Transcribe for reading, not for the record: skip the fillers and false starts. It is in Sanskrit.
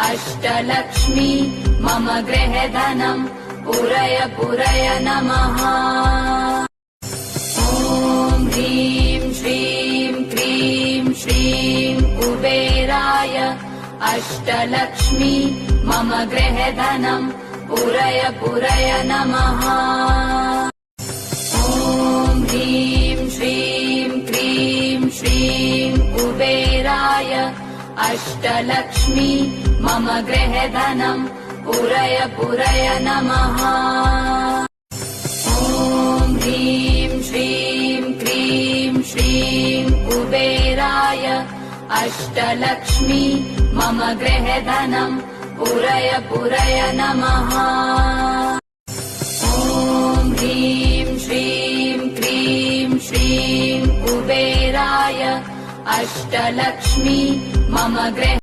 अष्टलक्ष्मी मम गृहधनम् पूरय पूरय नमः। ॐ ह्रीं श्रीं क्रीं श्रीं कुबेराय अष्टलक्ष्मी मम गृहधनम् पूरय पूरय नमः। ॐ ह्रीं श्रीं क्रीं श्रीं कुबेराय अष्टलक्ष्मी मम गृहधनम् पूरय पूरय नमः। ॐ ह्रीं श्रीं क्रीं श्रीं कुबेराय अष्टलक्ष्मी मम गृहधनम् पूरय पूरय नमः। ॐ ह्रीं श्रीं क्रीं श्रीं कुबेराय अष्टलक्ष्मी मम गृह